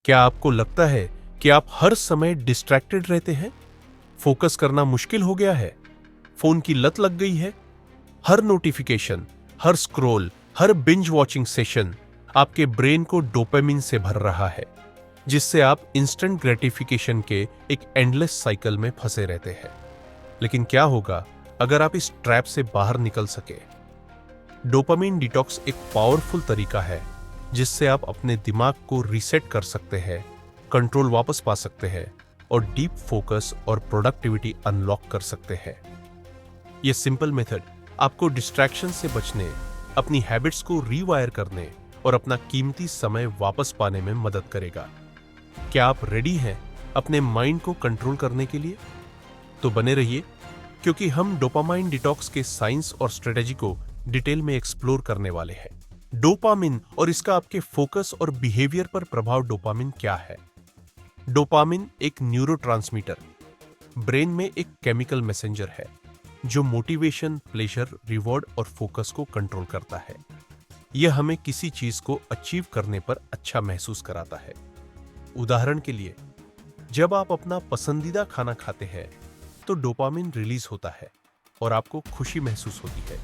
क्या आपको लगता है कि आप हर समय डिस्ट्रैक्टेड रहते हैं? फोकस करना मुश्किल हो गया है? फोन की लत लग गई है? हर नोटिफिकेशन, हर स्क्रॉल, हर बिंज वॉचिंग सेशन आपके ब्रेन को डोपामिन से भर रहा है, जिससे आप इंस्टेंट ग्रेटिफिकेशन के एक एंडलेस साइकिल में फंसे रहते हैं। लेकिन क्या होगा अगर आप इस ट्रैप से बाहर निकल सके? डोपामिन डिटॉक्स एक पावरफुल तरीका है जिससे आप अपने दिमाग को रीसेट कर सकते हैं, कंट्रोल वापस पा सकते हैं और डीप फोकस और प्रोडक्टिविटी अनलॉक कर सकते हैं। यह सिंपल मेथड आपको डिस्ट्रैक्शन से बचने, अपनी हैबिट्स को रीवायर करने और अपना कीमती समय वापस पाने में मदद करेगा। क्या आप रेडी हैं अपने माइंड को कंट्रोल करने के लिए? तो बने रहिए, क्योंकि हम डोपामाइन डिटॉक्स के साइंस और स्ट्रेटेजी को डिटेल में एक्सप्लोर करने वाले हैं। डोपामिन और इसका आपके फोकस और बिहेवियर पर प्रभाव। डोपामिन क्या है? डोपामिन एक न्यूरोट्रांसमीटर, ब्रेन में एक केमिकल मैसेंजर है जो मोटिवेशन, प्लेजर, रिवॉर्ड और फोकस को कंट्रोल करता है। यह हमें किसी चीज को अचीव करने पर अच्छा महसूस कराता है। उदाहरण के लिए, जब आप अपना पसंदीदा खाना खाते हैं तो डोपामिन रिलीज होता है और आपको खुशी महसूस होती है।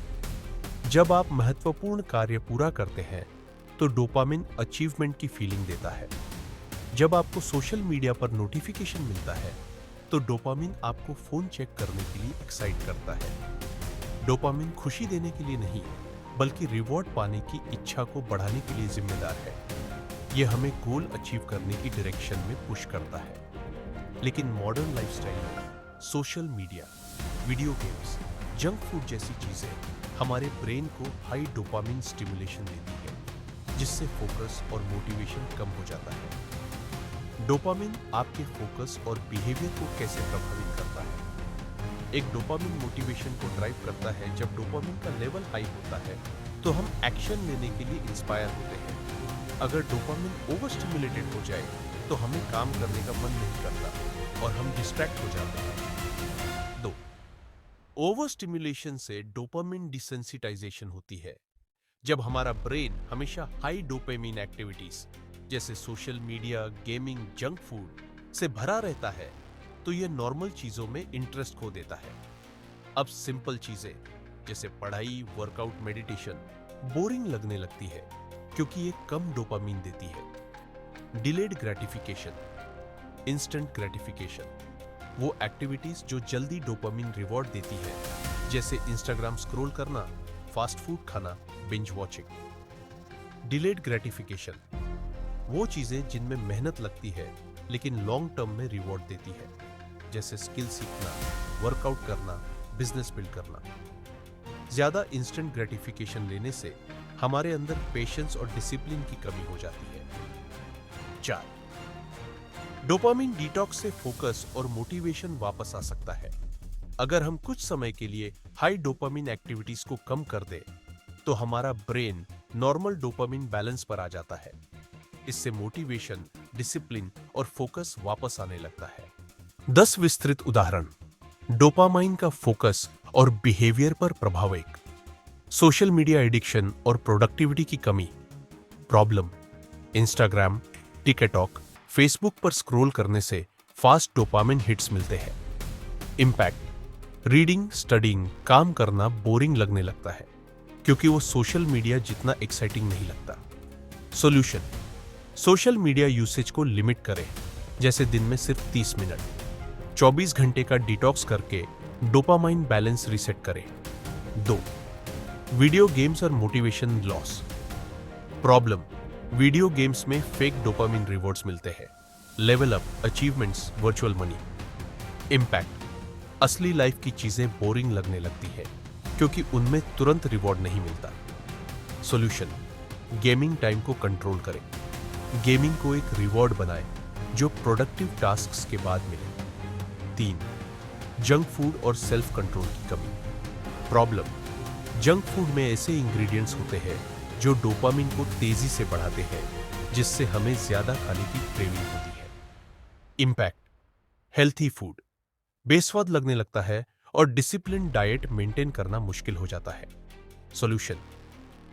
जब आप महत्वपूर्ण कार्य पूरा करते हैं तो डोपामिन अचीवमेंट की फीलिंग देता है। जब आपको सोशल मीडिया पर नोटिफिकेशन मिलता है तो डोपामिन आपको फोन चेक करने के लिए एक्साइट करता है। डोपामिन खुशी देने के लिए नहीं, बल्कि रिवॉर्ड पाने की इच्छा को बढ़ाने के लिए जिम्मेदार है। यह हमें गोल अचीव करने की डायरेक्शन में पुश करता है। लेकिन मॉडर्न लाइफस्टाइल में social media, video games, junk food जैसी चीजें हमारे ब्रेन को हाई डोपामिन स्टिमुलेशन देती है, जिससे फोकस और मोटिवेशन कम हो जाता है। डोपामिन आपके फोकस और बिहेवियर को कैसे प्रभावित करता है? एक डोपामिन मोटिवेशन को ड्राइव करता है। जब डोपामिन का लेवल हाई होता है तो हम एक्शन लेने के लिए इंस्पायर होते हैं। अगर डोपामिन ओवर स्टिमुलेटेड हो जाए तो हमें काम करने का मन नहीं करता और हम डिस्ट्रैक्ट हो जाते हैं। 2. ओवर स्टिमुलेशन से डोपामिन डिसेंसिटाइजेशन होती है। जब हमारा ब्रेन हमेशा हाई डोपामिन एक्टिविटीज जैसे social media, gaming, junk food से भरा रहता है तो यह नॉर्मल चीजों में इंटरेस्ट खो देता है। अब सिंपल चीजें जैसे पढ़ाई, वर्कआउट, मेडिटेशन बोरिंग लगने लगती है क्योंकि ये कम डोपामिन देती है। डिलेड ग्रेटिफिकेशन, इंस्टेंट ग्रेटिफिकेशन, वो एक्टिविटीज जो जल्दी डोपामिन रिवॉर्ड देती है, जैसे इंस्टाग्राम स्क्रॉल करना, फास्ट फूड खाना, बिंज वॉचिंग। डिलेड ग्रेटिफिकेशन, वो चीजें जिनमें मेहनत लगती है लेकिन लॉन्ग टर्म में रिवॉर्ड देती है, जैसे स्किल सीखना, वर्कआउट करना, बिजनेस बिल्ड करना। ज्यादा इंस्टेंट ग्रेटिफिकेशन लेने से हमारे अंदर पेशेंस और डिसिप्लिन की कमी हो जाती है। 4. डोपामिन डिटॉक्स से फोकस और मोटिवेशन वापस आ सकता है। अगर हम कुछ समय के लिए हाई डोपामिन एक्टिविटीज को कम कर दें तो हमारा ब्रेन नॉर्मल डोपामिन बैलेंस पर आ जाता है। इससे मोटिवेशन, डिसिप्लिन और फोकस वापस आने लगता है। 10 विस्तृत उदाहरण डोपामाइन का फोकस और बिहेवियर पर प्रभाव। 1. सोशल मीडिया एडिक्शन और प्रोडक्टिविटी की कमी। प्रॉब्लम: इंस्टाग्राम, टिकटॉक, फेसबुक पर स्क्रॉल करने से फास्ट डोपामिन हिट्स मिलते हैं। इम्पैक्ट: रीडिंग, स्टडिंग, काम करना बोरिंग लगने लगता है क्योंकि वो सोशल मीडिया जितना एक्साइटिंग नहीं लगता। सॉल्यूशन: सोशल मीडिया यूसेज को लिमिट करें, जैसे दिन में सिर्फ 30 मिनट। 24 घंटे का डिटॉक्स करके डोपामाइन बैलेंस रीसेट करें। 2. वीडियो गेम्स और motivation loss. Problem: video games में फेक डोपामिन रिवॉर्ड्स मिलते हैं। Level up, achievements, virtual money. Impact: असली लाइफ की चीजें बोरिंग लगने लगती है क्योंकि उनमें तुरंत रिवॉर्ड नहीं मिलता। सॉल्यूशन: गेमिंग टाइम को कंट्रोल करें। गेमिंग को एक रिवॉर्ड बनाएं जो प्रोडक्टिव टास्क्स के बाद मिले। 3. जंक फूड और सेल्फ कंट्रोल की कमी। प्रॉब्लम: जंक फूड में ऐसे इंग्रेडिएंट्स होते हैं जो डोपामिन को तेजी से बढ़ाते हैं, जिससे हमें ज्यादा खाने की क्रेविंग होती है। इम्पैक्ट: हेल्थी फूड बेस्वाद लगने लगता है और डिसिप्लिन डाइट मेंटेन करना मुश्किल हो जाता है। सॉल्यूशन: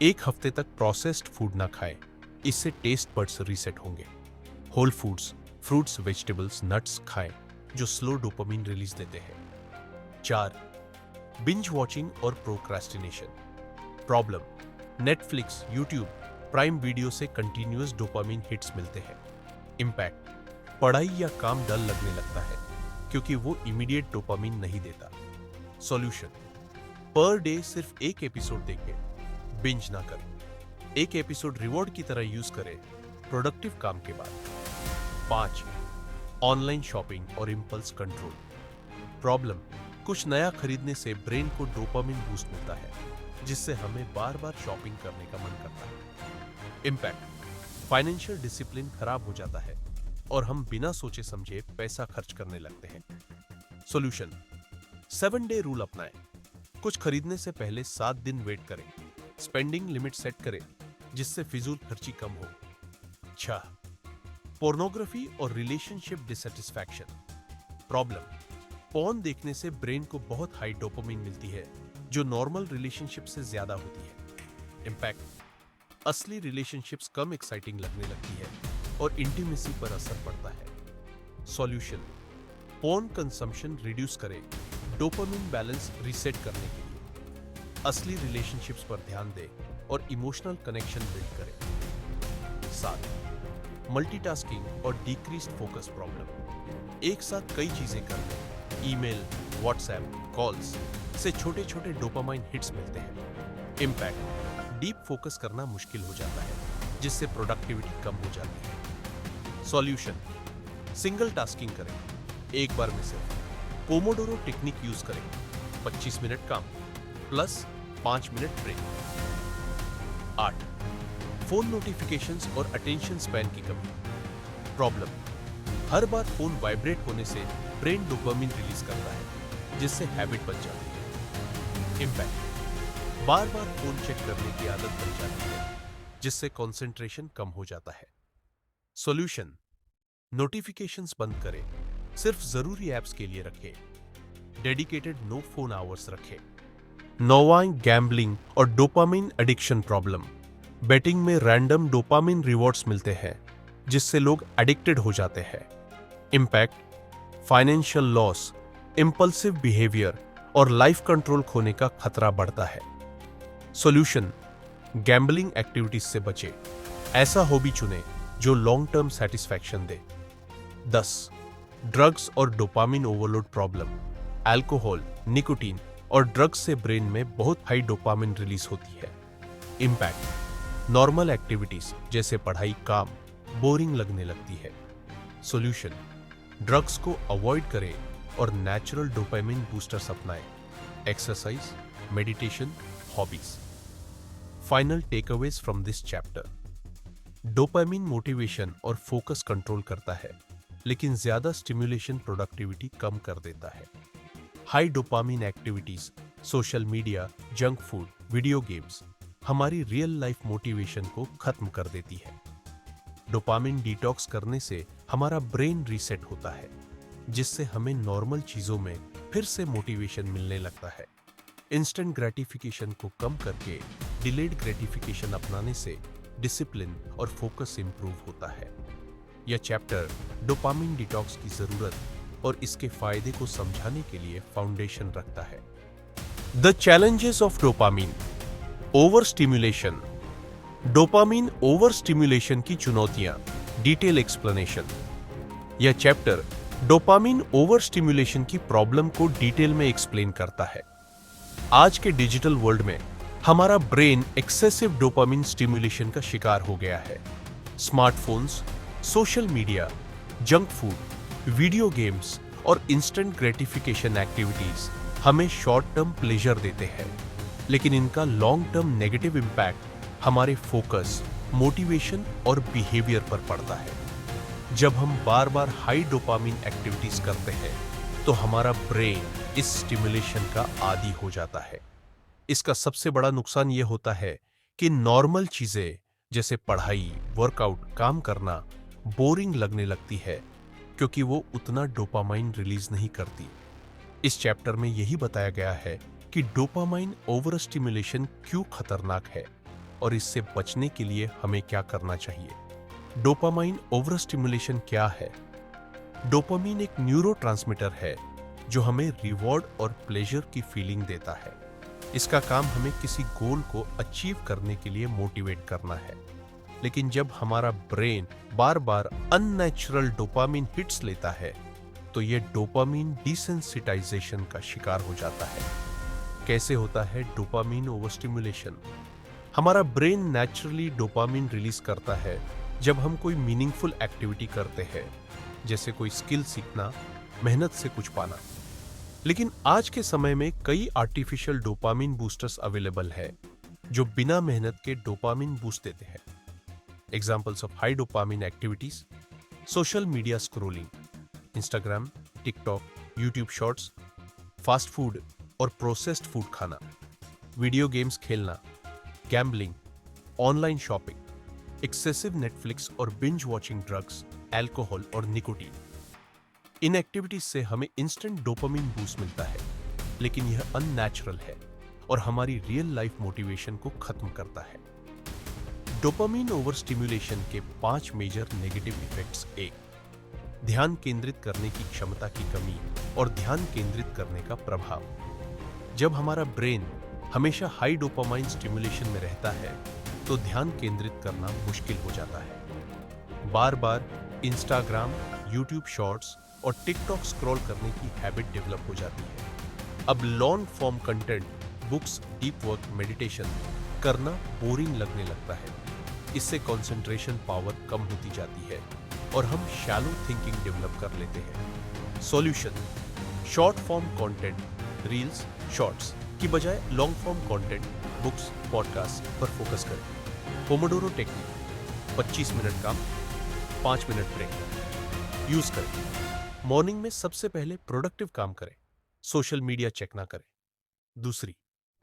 1 हफ्ते तक प्रोसेस्ड फूड ना खाएं, इससे टेस्ट बड्स रीसेट होंगे। Whole foods, fruits, vegetables, nuts खाएं जो स्लो डोपामिन रिलीज देते हैं। 4. बिंज वॉचिंग और procrastination. Problem, Netflix, YouTube, Prime Video से कंटिन्यूअस डोपामिन हिट्स मिलते हैं। इम्पैक्ट, पढ़ाई या काम डल लगने लगता है क्योंकि वो इमीडिएट डोपामिन नहीं देता। सॉल्यूशन, पर डे सिर्फ एक एपिसोड देखें, बिंज ना करें। एक एपिसोड रिवॉर्ड की तरह यूज करें प्रोडक्टिव काम के बाद। 5. ऑनलाइन शॉपिंग और इंपल्स कंट्रोल। प्रॉब्लम, कुछ नया खरीदने से ब्रेन को डोपामिन बूस्ट मिलता है जिससे हमें बार बार शॉपिंग करने का मन करता है। इम्पैक्ट, फाइनेंशियल डिसिप्लिन खराब हो जाता है और हम बिना सोचे समझे पैसा खर्च करने लगते हैं। सॉल्यूशन, 7 डे रूल अपनाएं। कुछ खरीदने से पहले 7 दिन वेट करें। स्पेंडिंग लिमिट सेट करें जिससे फिजूल खर्ची कम हो। 6. पोर्नोग्राफी और रिलेशनशिप डिसैटिस्फैक्शन। प्रॉब्लम, पॉर्न देखने से ब्रेन को बहुत हाई डोपामिन मिलती है जो नॉर्मल रिलेशनशिप से ज्यादा होती है। इम्पैक्ट, असली रिलेशनशिप्स कम एक्साइटिंग लगने लगती है और इंटीमेसी पर असर पड़ता है। सॉल्यूशन, पॉर्न कंजम्पशन रिड्यूस करें डोपामिन बैलेंस रीसेट करने के लिए। असली रिलेशनशिप्स पर ध्यान दें और इमोशनल कनेक्शन बिल्ड करें। 7. मल्टीटास्किंग और डिक्रीज्ड फोकस प्रॉब्लम। एक साथ कई चीजें करने, ईमेल, व्हाट्सएप, कॉल्स से छोटे छोटे डोपामाइन हिट्स मिलते हैं। इम्पैक्ट, डीप फोकस करना मुश्किल हो जाता है जिससे प्रोडक्टिविटी कम हो जाती है। सॉल्यूशन, सिंगल टास्किंग करें, एक बार में सिर्फ। पोमोडोरो टेक्निक यूज करें, 25 मिनट काम plus 5 minute break. 8. Phone notifications और अटेंशन स्पैन की कमी। प्रॉब्लम, हर बार फोन वाइब्रेट होने से ब्रेन डोपामिन रिलीज करता है जिससे हैबिट बन जाती है। इम्पैक्ट, बार बार फोन चेक करने की आदत बन जाती है जिससे कंसंट्रेशन कम हो जाता है। सॉल्यूशन, नोटिफिकेशंस बंद करें, सिर्फ जरूरी ऐप्स के लिए रखें। डेडिकेटेड नो फोन आवर्स रखें। 9. गैम्बलिंग और डोपामिन एडिक्शन प्रॉब्लम। बेटिंग में रैंडम डोपामिन रिवॉर्ड्स मिलते हैं जिससे लोग एडिक्टेड हो जाते हैं। Impact, financial loss, impulsive behaviour और लाइफ कंट्रोल खोने का खतरा बढ़ता है। सॉल्यूशन, गैम्बलिंग एक्टिविटीज से बचें, ऐसा हॉबी चुनें जो लॉन्ग टर्म सेटिस्फैक्शन दे। 10. ड्रग्स और dopamine overload problem. Alcohol, nicotine और ड्रग्स से ब्रेन में बहुत हाई डोपामिन रिलीज होती है। इम्पैक्ट, नॉर्मल एक्टिविटीज जैसे पढ़ाई, काम बोरिंग लगने लगती है। सॉल्यूशन, ड्रग्स को अवॉइड करें और नेचुरल डोपामिन बूस्टर्स अपनाएं। Exercise, meditation, hobbies. Final takeaways from this chapter. Dopamine motivation और फोकस कंट्रोल करता है लेकिन ज्यादा स्टिमुलेशन प्रोडक्टिविटी कम कर देता है। High dopamine activities, social media, junk food, video games हमारी रियल लाइफ मोटिवेशन को खत्म कर देती है। डोपामिन डिटॉक्स करने से हमारा ब्रेन रीसेट होता है जिससे हमें नॉर्मल चीजों में फिर से मोटिवेशन मिलने लगता है। इंस्टेंट ग्रेटिफिकेशन को कम करके डिलेड ग्रेटिफिकेशन अपनाने से डिसिप्लिन और फोकस इंप्रूव होता है। यह चैप्टर डोपामिन डिटॉक्स की जरूरत और इसके फायदे को समझाने के लिए फाउंडेशन रखता है। The challenges of dopamine. Over stimulation. Dopamine over stimulation की चुनौतियां, डिटेल एक्सप्लेनेशन। यह चैप्टर डोपामिन ओवर स्टिमुलेशन की प्रॉब्लम को डिटेल में एक्सप्लेन करता है। आज के डिजिटल वर्ल्ड में हमारा ब्रेन एक्सेसिव डोपामिन स्टिमुलेशन का शिकार हो गया है। Smartphones, social media, junk food, video games और इंस्टेंट ग्रेटिफिकेशन एक्टिविटीज हमें शॉर्ट टर्म प्लेजर देते हैं, लेकिन इनका लॉन्ग टर्म नेगेटिव इंपैक्ट हमारे फोकस, मोटिवेशन और बिहेवियर पर पड़ता है। जब हम बार बार हाई डोपामिन एक्टिविटीज करते हैं तो हमारा ब्रेन इस स्टिमुलेशन का आदी हो जाता है। इसका सबसे बड़ा नुकसान यह होता है कि नॉर्मल चीजें जैसे पढ़ाई, वर्कआउट, काम करना बोरिंग लगने लगती है क्योंकि वो उतना डोपामाइन रिलीज नहीं करती। इस चैप्टर में यही बताया गया है कि डोपामाइन ओवर स्टिमुलेशन क्यों खतरनाक है और इससे बचने के लिए हमें क्या करना चाहिए। डोपामाइन ओवर स्टिमुलेशन क्या है? डोपामाइन एक न्यूरोट्रांसमीटर है जो हमें रिवॉर्ड और प्लेजर की फीलिंग देता है। इसका काम हमें किसी गोल को अचीव करने के लिए मोटिवेट करना है। लेकिन जब हमारा ब्रेन बार बार अननेचुरल डोपामाइन हिट्स लेता है तो यह डोपामाइन डिसेंसिटाइजेशन का शिकार हो जाता है। कैसे होता है डोपामाइन ओवरस्टिमुलेशन? हमारा ब्रेन नेचुरली डोपामाइन रिलीज करता है जब हम कोई मीनिंगफुल एक्टिविटी करते हैं, जैसे कोई स्किल सीखना, मेहनत से कुछ पाना। लेकिन आज के समय में कई आर्टिफिशियल डोपामाइन बूस्टर्स अवेलेबल है जो बिना मेहनत के डोपामाइन बूस्ट देते हैं। Examples of high dopamine activities: social media scrolling, Instagram, TikTok, YouTube shorts, fast food और प्रोसेस्ड फूड खाना, वीडियो गेम्स खेलना, gambling, online shopping, excessive Netflix और बिंज वॉचिंग, ड्रग्स, अल्कोहल और निकोटीन। इन एक्टिविटीज से हमें instant dopamine boost मिलता है, लेकिन यह अननेचुरल है और हमारी रियल लाइफ मोटिवेशन को खत्म करता है। डोपामाइन ओवर स्टिमुलेशन के 5 मेजर नेगेटिव इफेक्ट्स: 1. ध्यान केंद्रित करने की क्षमता की कमी और ध्यान केंद्रित करने का प्रभाव। जब हमारा ब्रेन हमेशा हाई डोपामाइन स्टिमुलेशन में रहता है तो ध्यान केंद्रित करना मुश्किल हो जाता है। बार बार इंस्टाग्राम, यूट्यूब शॉर्ट्स और टिकटॉक स्क्रॉल करने की हैबिट डेवलप हो जाती है। अब long form content, books, deep work, meditation करना बोरिंग लगने लगता है। इससे कंसंट्रेशन पावर कम होती जाती है और हम शैलो थिंकिंग डेवलप कर लेते हैं। Solution: short form content, reels, shorts की बजाय long form content, books, podcast पर फोकस करें। पोमोडोरो टेक्निक: 25 मिनट काम, 5 मिनट ब्रेक यूज करें। मॉर्निंग में सबसे पहले प्रोडक्टिव काम करें, सोशल मीडिया चेक ना करें। दूसरी,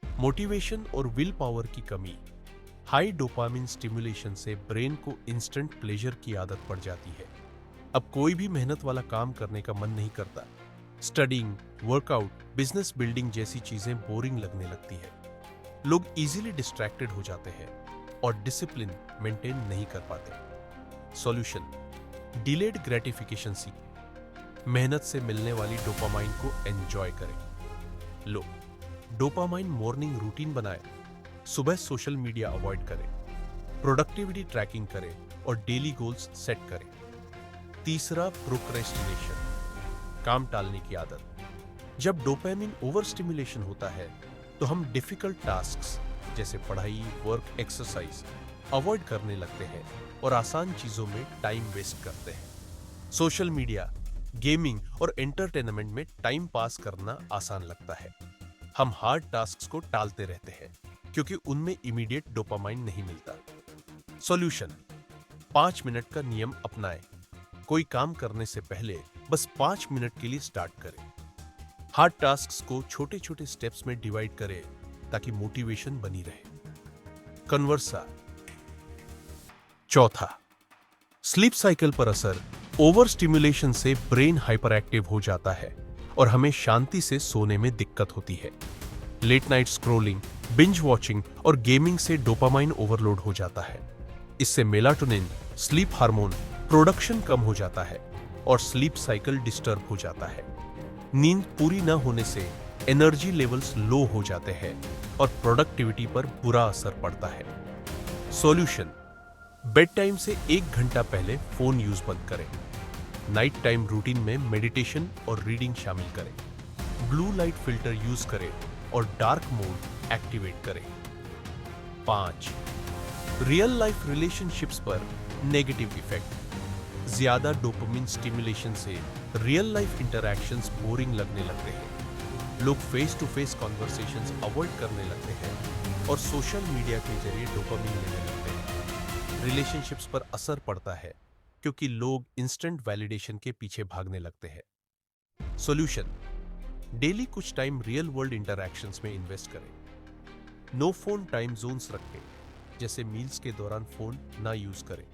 मोटिवेशन और विल पावर की कमी। हाई डोपामाइन स्टिमुलेशन से ब्रेन को इंस्टेंट प्लेजर की आदत पड़ जाती है। अब कोई भी मेहनत वाला काम करने का मन नहीं करता। स्टडिंग, वर्कआउट, बिजनेस बिल्डिंग जैसी चीजें बोरिंग लगने लगती है। लोग इजीली डिस्ट्रैक्टेड हो जाते हैं और डिसिप्लिन मेंटेन नहीं कर पाते। सॉल्यूशन: डिलेड ग्रेटिफिकेशन सीखें। मेहनत से मिलने वाली डोपामाइन को एंजॉय करें। लो डोपामाइन मॉर्निंग रूटीन बनाएं। सुबह सोशल मीडिया अवॉइड करें, प्रोडक्टिविटी ट्रैकिंग करें और डेली गोल्स सेट करें। तीसरा, प्रोक्रेस्टिनेशन, काम टालने की आदत। जब डोपामाइन ओवर स्टिमुलेशन होता है तो हम डिफिकल्ट टास्क्स जैसे पढ़ाई, वर्क, एक्सरसाइज अवॉइड करने लगते हैं और आसान चीजों में टाइम वेस्ट करते हैं। सोशल मीडिया, गेमिंग और एंटरटेनमेंट में टाइम पास करना आसान लगता है। हम हार्ड टास्क्स को टालते रहते हैं क्योंकि उनमें इमीडिएट डोपामाइन नहीं मिलता। सॉल्यूशन: 5 मिनट का नियम अपनाएं। कोई काम करने से पहले बस 5 मिनट के लिए स्टार्ट करें। हार्ड टास्क्स को छोटे छोटे स्टेप्स में डिवाइड करें ताकि मोटिवेशन बनी रहे। कन्वर्सा। चौथा, स्लीप साइकिल पर असर। ओवर स्टिमुलेशन से ब्रेन हाइपर एक्टिव हो जाता है और हमें शांति से सोने में दिक्कत होती है। Late night scrolling, binge watching और गेमिंग से डोपामाइन ओवरलोड हो जाता है। इससे मेलाटोनिन, स्लीप हार्मोन प्रोडक्शन कम हो जाता है और स्लीप साइकिल डिस्टर्ब हो जाता है। नींद पूरी न होने से एनर्जी लेवल्स लो हो जाते हैं और प्रोडक्टिविटी पर बुरा असर पड़ता है। सॉल्यूशन: बेड टाइम से 1 घंटा पहले फोन यूज बंद करें। नाइट टाइम रूटीन में मेडिटेशन और रीडिंग शामिल करें। ब्लू लाइट फिल्टर यूज करें और डार्क मोड एक्टिवेट करें। 5. रियल लाइफ रिलेशनशिप्स पर नेगेटिव इफेक्ट। ज्यादा डोपामाइन स्टिमुलेशन से रियल लाइफ इंटरैक्शंस बोरिंग लगने लगते हैं। लोग face to face conversations avoid करने लगते हैं और सोशल मीडिया के जरिए डोपामाइन लेने लगते हैं। रिलेशनशिप्स पर असर पड़ता है क्योंकि लोग इंस्टेंट वैलिडेशन के पीछे भागने लगते हैं। सॉल्यूशन: डेली कुछ टाइम रियल वर्ल्ड इंटरैक्शंस में इन्वेस्ट करें। नो फोन टाइम जोन्स रखें, जैसे मील्स के दौरान फोन ना यूज करें।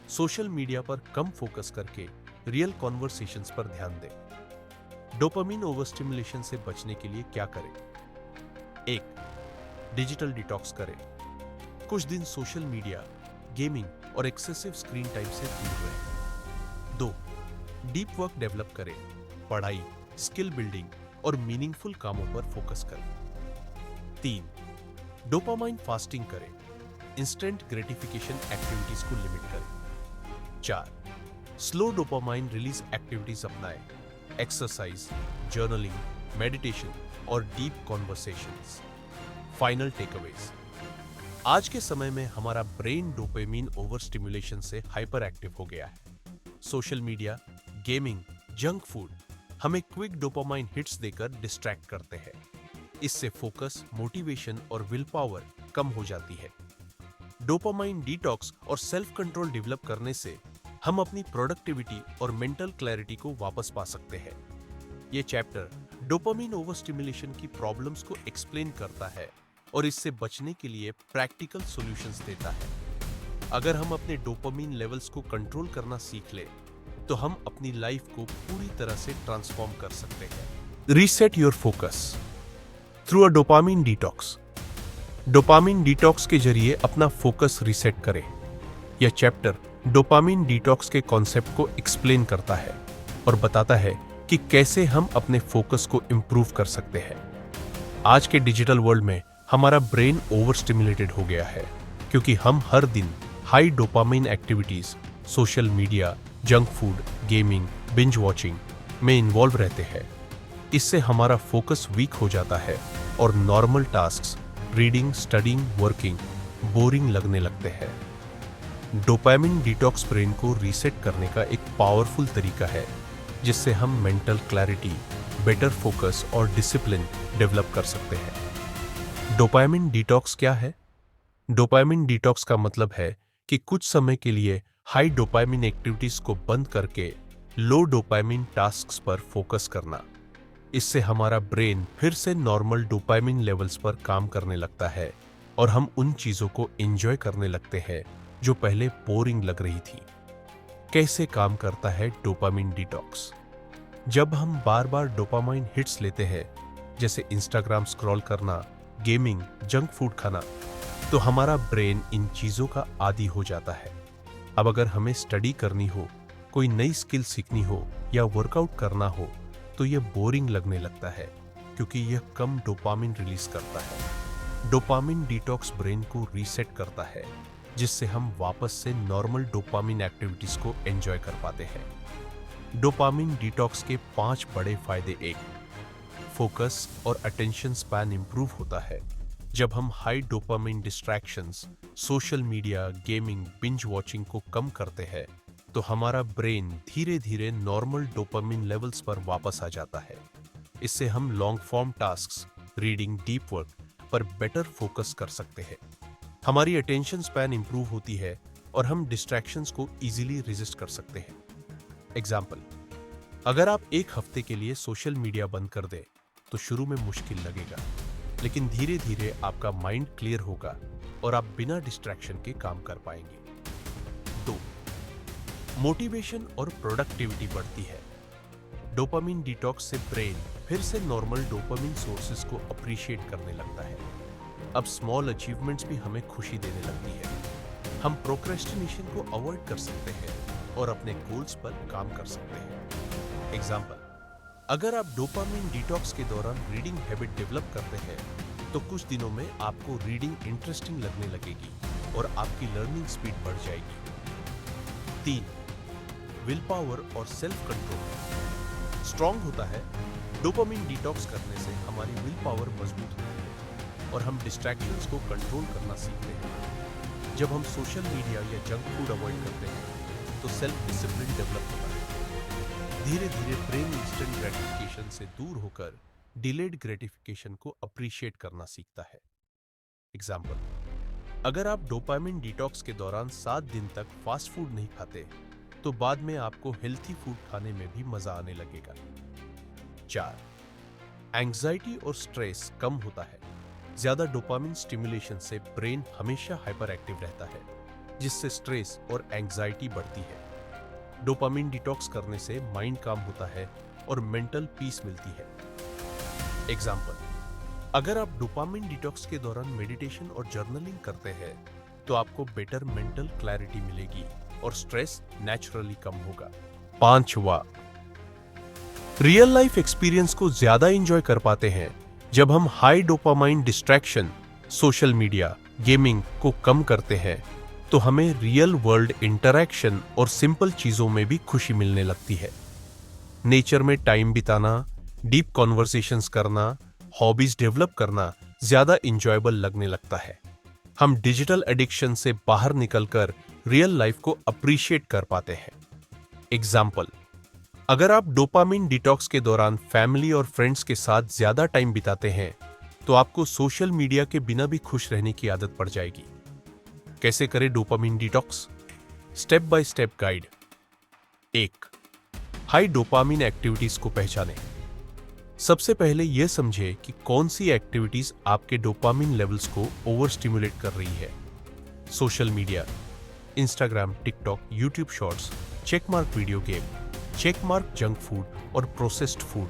सोशल मीडिया पर कम फोकस करके रियल कॉन्वर्सेशंस पर ध्यान दें। डोपामाइन ओवरस्टिमुलेशन से बचने के लिए क्या करें? 1. डिजिटल डिटॉक्स करें। कुछ दिन सोशल मीडिया, गेमिंग और एक्सेसिव स्क्रीन टाइम से दूर रहें। 2. डीप वर्क डेवलप करें, पढ़ाई, स्किल बिल्डिंग और मीनिंगफुल कामों पर फोकस करें। 3. डोपामाइन फास्टिंग करें, इंस्टेंट ग्रेटिफिकेशन एक्टिविटीज को लिमिट करें। 4. स्लो डोपामाइन रिलीज एक्टिविटीज अपनाएं, एक्सरसाइज, जर्नलिंग, मेडिटेशन और डीप कॉन्वर्सेशंस। Final takeaways. आज के समय में हमारा ब्रेन डोपामिन ओवर स्टिमुलेशन से हाइपर एक्टिव हो गया है। Social media, gaming, junk food हमें क्विक डोपामाइन हिट्स देकर डिस्ट्रैक्ट करते हैं। इससे फोकस, मोटिवेशन और विल पावर कम हो जाती है। डोपामाइन डिटॉक्स और सेल्फ कंट्रोल डेवलप करने से हम अपनी प्रोडक्टिविटी और मेंटल क्लैरिटी को वापस पा सकते हैं। ये चैप्टर डोपामाइन ओवर स्टिमुलेशन की प्रॉब्लम्स को एक्सप्लेन करता है और इससे बचने के लिए प्रैक्टिकल सॉल्यूशंस देता है। अगर हम अपने डोपामाइन लेवल्स को कंट्रोल करना सीख ले तो हम अपनी लाइफ को पूरी तरह से ट्रांसफॉर्म कर सकते हैं। Reset your focus through a dopamine detox. Dopamine detox के जरिए अपना फोकस रीसेट करें। यह चैप्टर डोपामाइन डिटॉक्स के कॉन्सेप्ट को एक्सप्लेन करता है और बताता है कि कैसे हम अपने फोकस को इंप्रूव कर सकते हैं। आज के डिजिटल वर्ल्ड में हमारा ब्रेन ओवर स्टिमुलेटेड हो गया है क्योंकि हम हर दिन high dopamine activities, social media, junk food, gaming, binge watching में इन्वॉल्व रहते हैं। इससे हमारा फोकस वीक हो जाता है और normal tasks, reading, studying, working boring लगने लगते हैं। डोपामाइन डिटॉक्स ब्रेन को रीसेट करने का एक पावरफुल तरीका है जिससे हम मेंटल क्लैरिटी, बेटर फोकस और डिसिप्लिन डेवलप कर सकते हैं। डोपामाइन डिटॉक्स क्या है? डोपामाइन डिटॉक्स का मतलब है कि कुछ समय के लिए हाई डोपामाइन एक्टिविटीज को बंद करके लो डोपामाइन टास्क्स पर फोकस करना। इससे हमारा ब्रेन फिर से नॉर्मल डोपामाइन लेवल्स पर काम करने लगता है और हम उन चीजों को एंजॉय करने लगते हैं जो पहले बोरिंग लग रही थी। कैसे काम करता है डोपामाइन डिटॉक्स? जब हम बार बार डोपामाइन हिट्स लेते हैं, जैसे इंस्टाग्राम स्क्रॉल करना, गेमिंग, जंक फूड खाना, तो हमारा ब्रेन इन चीजों का आदी हो जाता है। अब अगर हमें स्टडी करनी हो, कोई नई स्किल सीखनी हो या वर्कआउट करना हो तो यह बोरिंग लगने लगता है क्योंकि यह कम डोपामिन रिलीज करता है। डोपामिन डिटॉक्स ब्रेन को रीसेट करता है जिससे हम वापस से नॉर्मल डोपामिन एक्टिविटीज को एंजॉय कर पाते हैं। डोपामिन डिटॉक्स के 5 बड़े फायदे। 1. फोकस और अटेंशन स्पैन इंप्रूव होता है। जब हम high dopamine distractions, social media, gaming, binge watching को कम करते हैं तो हमारा ब्रेन धीरे धीरे नॉर्मल डोपामिन लेवल्स पर वापस आ जाता है। इससे हम long form tasks, reading, deep work पर बेटर फोकस कर सकते हैं। हमारी अटेंशन स्पैन इंप्रूव होती है और हम डिस्ट्रैक्शंस को इजीली रेजिस्ट कर सकते हैं। एग्जाम्पल, अगर आप एक हफ्ते के लिए सोशल मीडिया बंद कर दें तो शुरू में मुश्किल लगेगा, लेकिन धीरे धीरे आपका माइंड क्लियर होगा और आप बिना डिस्ट्रैक्शन के काम कर पाएंगे। 2. मोटिवेशन और प्रोडक्टिविटी बढ़ती है। डोपामिन डिटॉक्स से ब्रेन फिर से नॉर्मल डोपामिन सोर्सेज को अप्रिशिएट करने लगता है। अब स्मॉल अचीवमेंट्स भी हमें खुशी देने लगती है। हम प्रोक्रेस्टिनेशन को अवॉइड कर सकते हैं और अपने गोल्स पर काम कर सकते हैं। एग्जाम्पल, अगर आप डोपामिन डिटॉक्स के दौरान रीडिंग हैबिट डेवलप करते हैं तो कुछ दिनों में आपको रीडिंग इंटरेस्टिंग लगने लगेगी और आपकी लर्निंग स्पीड बढ़ जाएगी। 3. विल पावर और सेल्फ कंट्रोल स्ट्रांग होता है। डोपामिन डिटॉक्स करने से हमारी विल पावर मजबूत होती है और हम डिस्ट्रैक्शंस को कंट्रोल करना सीखते हैं। जब हम सोशल मीडिया या जंक फूड अवॉइड करते हैं तो सेल्फ डिसिप्लिन डेवलप होता है। धीरे धीरे ब्रेन इंस्टेंट ग्रेटिफिकेशन से दूर होकर डिलेड ग्रेटिफिकेशन को अप्रिशिएट करना सीखता है। एग्जाम्पल, अगर आप डोपामिन डिटॉक्स के दौरान 7 दिन तक फास्ट फूड नहीं खाते तो बाद में आपको हेल्थी फूड खाने में भी मजा आने लगेगा। 4. एंग्जाइटी और स्ट्रेस कम होता है। ज्यादा डोपामिन स्टिमुलेशन से ब्रेन हमेशा हाइपर एक्टिव रहता है, जिससे स्ट्रेस और एंग्जाइटी बढ़ती है। डोपामिन डिटॉक्स करने से माइंड काम होता है और मेंटल पीस मिलती है। एग्जाम्पल, अगर आप डोपामिन डिटॉक्स के दौरान मेडिटेशन और जर्नलिंग करते हैं तो आपको बेटर मेंटल क्लैरिटी मिलेगी और स्ट्रेस नेचुरली कम होगा। पांचवा, रियल लाइफ एक्सपीरियंस को ज्यादा एंजॉय कर पाते हैं जब हम high dopamine distraction, social media, gaming को कम करते हैं तो हमें रियल वर्ल्ड इंटरैक्शन और सिंपल चीजों में भी खुशी मिलने लगती है। नेचर में टाइम बिताना, डीप कॉन्वर्सेशंस करना, हॉबीज डेवलप करना ज्यादा इंजॉयबल लगने लगता है। हम डिजिटल एडिक्शन से बाहर निकलकर रियल लाइफ को अप्रिशिएट कर पाते हैं। एग्जाम्पल, अगर आप डोपामिन डिटॉक्स के दौरान फैमिली और फ्रेंड्स के साथ ज्यादा टाइम बिताते हैं तो आपको सोशल मीडिया के बिना भी खुश रहने की आदत पड़ जाएगी। कैसे करें dopamine detox? Step by step guide. 1. High dopamine activities को पहचानें। सबसे पहले यह समझें कि कौन सी एक्टिविटीज आपके डोपामिन लेवल्स को ओवर स्टिमुलेट कर रही है। Social media, Instagram, TikTok, YouTube shorts, checkmark video game, checkmark junk food और processed food,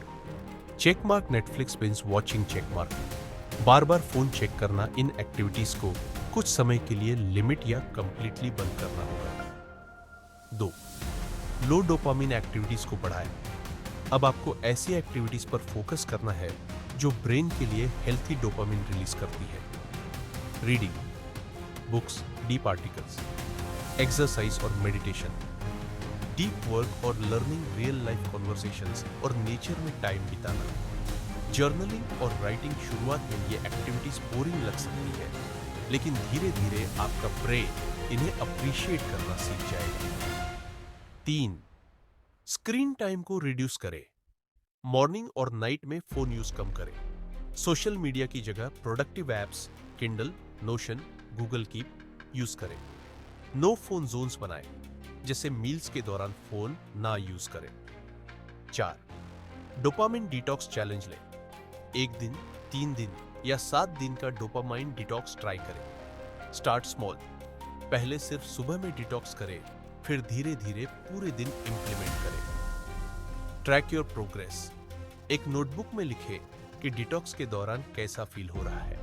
checkmark Netflix binge watching, checkmark बार बार फोन चेक करना। इन एक्टिविटीज को कुछ समय के लिए लिमिट या कंप्लीटली बंद करना होगा। 2. लो डोपामिन एक्टिविटीज को बढ़ाएं। अब आपको ऐसी एक्टिविटीज पर फोकस करना है जो ब्रेन के लिए हेल्थी डोपामिन रिलीज करती है। Reading, books, deep articles, exercise और मेडिटेशन, डीप वर्क और लर्निंग, रियल लाइफ कॉन्वर्सेशंस और नेचर में टाइम बिताना। जर्नलिंग और राइटिंग, शुरुआत में ये एक्टिविटीज बोरिंग लग सकती है, लेकिन धीरे धीरे आपका ब्रेन इन्हें अप्रिशिएट करना सीख जाएगा। 3. स्क्रीन टाइम को रिड्यूस करें। मॉर्निंग और नाइट में फोन यूज कम करें। सोशल मीडिया की जगह productive apps, Kindle, notion, Google keep use करें। नो फोन जोन्स बनाएं, जैसे मील्स के दौरान फोन ना यूज करें। 4. डोपामिन डिटॉक्स चैलेंज लें। 1 दिन, 3 दिन या 7 दिन का डोपामाइन डिटॉक्स ट्राई करें। स्टार्ट स्मॉल, पहले सिर्फ सुबह में डिटॉक्स करें, फिर धीरे धीरे पूरे दिन इंप्लीमेंट करें। ट्रैक योर प्रोग्रेस, एक नोटबुक में लिखें कि डिटॉक्स के दौरान कैसा फील हो रहा है।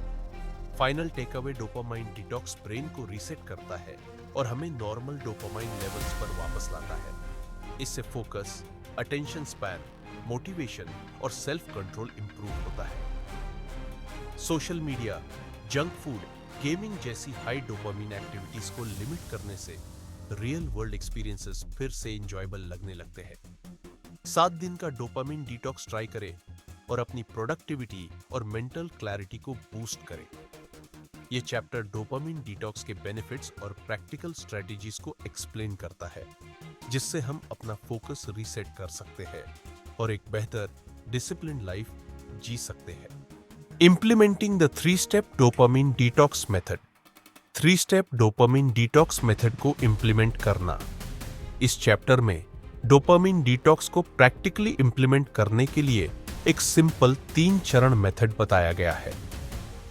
Final takeaway, dopamine detox brain को रीसेट करता है और हमें नॉर्मल डोपामाइन लेवल्स पर वापस लाता है। इससे फोकस, अटेंशन स्पैन, मोटिवेशन और सेल्फ कंट्रोल इंप्रूव होता है। Social media, junk food, gaming जैसी हाई डोपामिन एक्टिविटीज को लिमिट करने से रियल वर्ल्ड एक्सपीरियंसेस फिर से एंजॉयबल लगने लगते हैं। 7 दिन का डोपामिन डिटॉक्स ट्राई करें और अपनी प्रोडक्टिविटी और मेंटल क्लैरिटी को बूस्ट करें। यह चैप्टर डोपामिन डिटॉक्स के बेनिफिट्स और प्रैक्टिकल स्ट्रेटेजीज को एक्सप्लेन करता है, जिससे हम अपना फोकस रीसेट कर सकते हैं और एक बेहतर डिसिप्लिन लाइफ जी सकते हैं। Implementing the three step dopamine detox method. Three step dopamine detox method को इंप्लीमेंट करना। इस चैप्टर में डोपामिन डिटॉक्स को प्रैक्टिकली इंप्लीमेंट करने के लिए एक सिंपल 3 चरण मेथड बताया गया है।